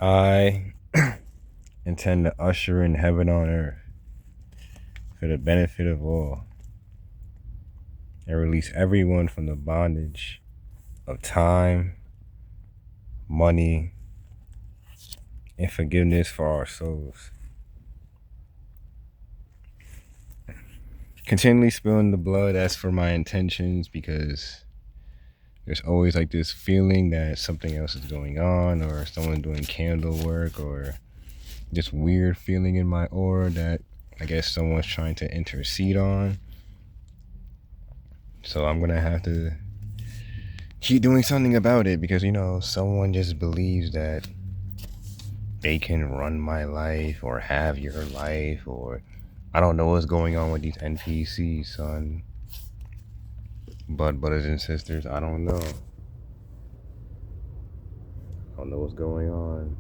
I intend to usher in heaven on earth for the benefit of all and release everyone from the bondage of time, money, and forgiveness for our souls. Continually spilling the blood as for my intentions because there's always like this feeling that something else is going on or someone doing candle work or this weird feeling in my aura that I guess someone's trying to intercede on. So I'm gonna have to keep doing something about it because someone just believes that they can run my life or have your life, or I don't know what's going on with these NPCs, son. But brothers and sisters, I don't know. I don't know what's going on.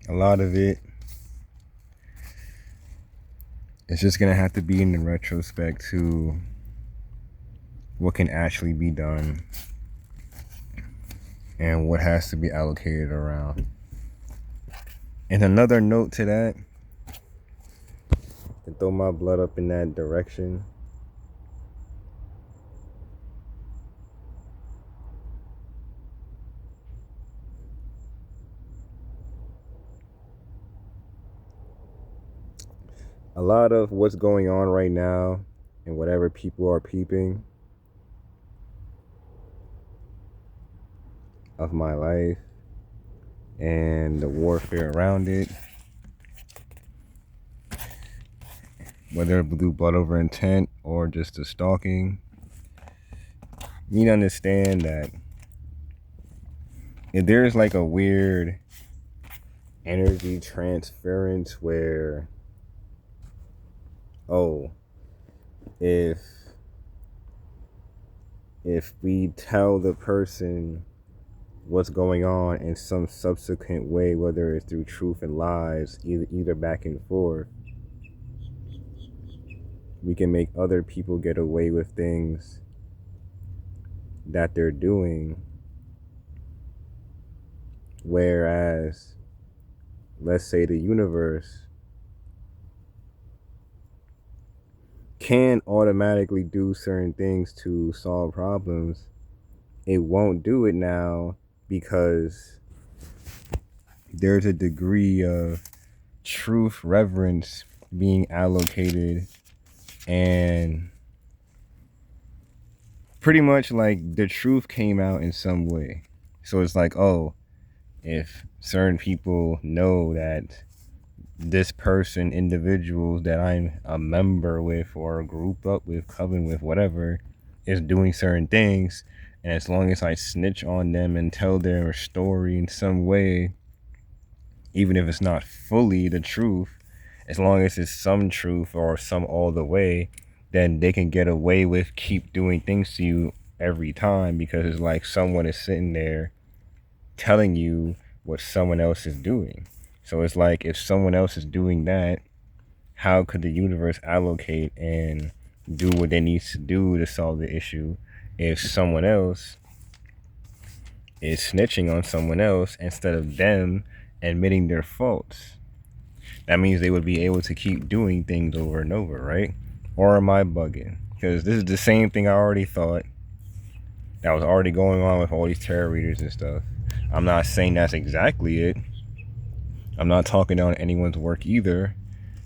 A lot of it is just gonna have to be in retrospect to what can actually be done and what has to be allocated around. And another note to that, to throw my blood up in that direction, a lot of what's going on right now and whatever people are peeping of my life and the warfare around it, whether blue blood over intent or just the stalking, you need to understand that if there's like a weird energy transference where, if we tell the person what's going on in some subsequent way, whether it's through truth and lies, either back and forth, we can make other people get away with things that they're doing. Whereas, let's say the universe can automatically do certain things to solve problems, it won't do it now because there's a degree of truth reverence being allocated, and pretty much like the truth came out in some way. So it's like, if certain people know that this person, individuals that I'm a member with or group up with, coven with, whatever, is doing certain things, and as long as I snitch on them and tell their story in some way, even if it's not fully the truth, as long as it's some truth or some all the way, then they can get away with keep doing things to you every time because it's like someone is sitting there telling you what someone else is doing. So it's like if someone else is doing that, how could the universe allocate and do what they need to do to solve the issue if someone else is snitching on someone else instead of them admitting their faults? That means they would be able to keep doing things over and over, right? Or am I bugging? Because this is the same thing I already thought that was already going on with all these tarot readers and stuff. I'm not saying that's exactly it. I'm not talking down anyone's work either,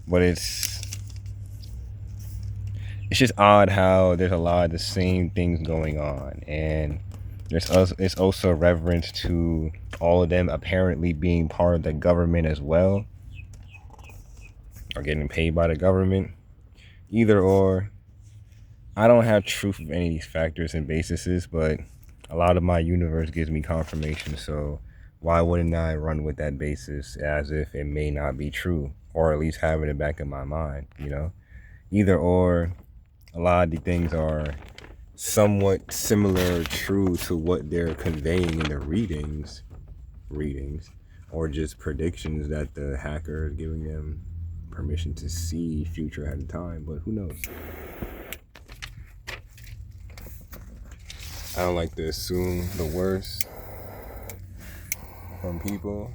but it's just odd how there's a lot of the same things going on, and it's also reverence to all of them apparently being part of the government as well, or getting paid by the government. Either or, I don't have truth of any of these factors and bases, but a lot of my universe gives me confirmation, so why wouldn't I run with that basis as if it may not be true, or at least have it in the back of my mind, Either or, a lot of the things are somewhat similar, true to what they're conveying in the readings, readings or just predictions that the hacker is giving them permission to see future at a time, but who knows? I don't like to assume the worst from people,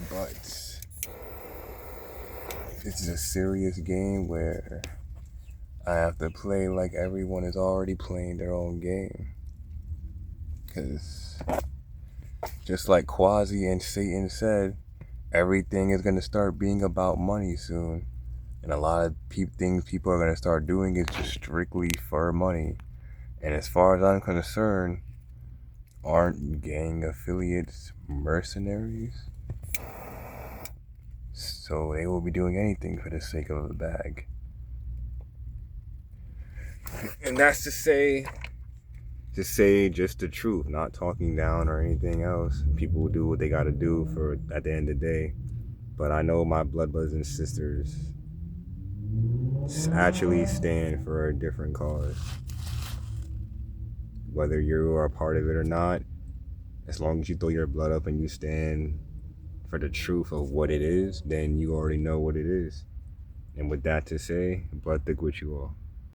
but this is a serious game where I have to play like everyone is already playing their own game. Because just like Quasi and Satan said, everything is going to start being about money soon. And a lot of things people are going to start doing is just strictly for money. And as far as I'm concerned, aren't gang affiliates mercenaries? So they will be doing anything for the sake of a bag. And that's to say just the truth, not talking down or anything else. People will do what they gotta do for at the end of the day. But I know my blood brothers and sisters actually stand for a different cause. Whether you are a part of it or not, as long as you throw your blood up and you stand for the truth of what it is, then you already know what it is. And with that to say, blood thick with you all.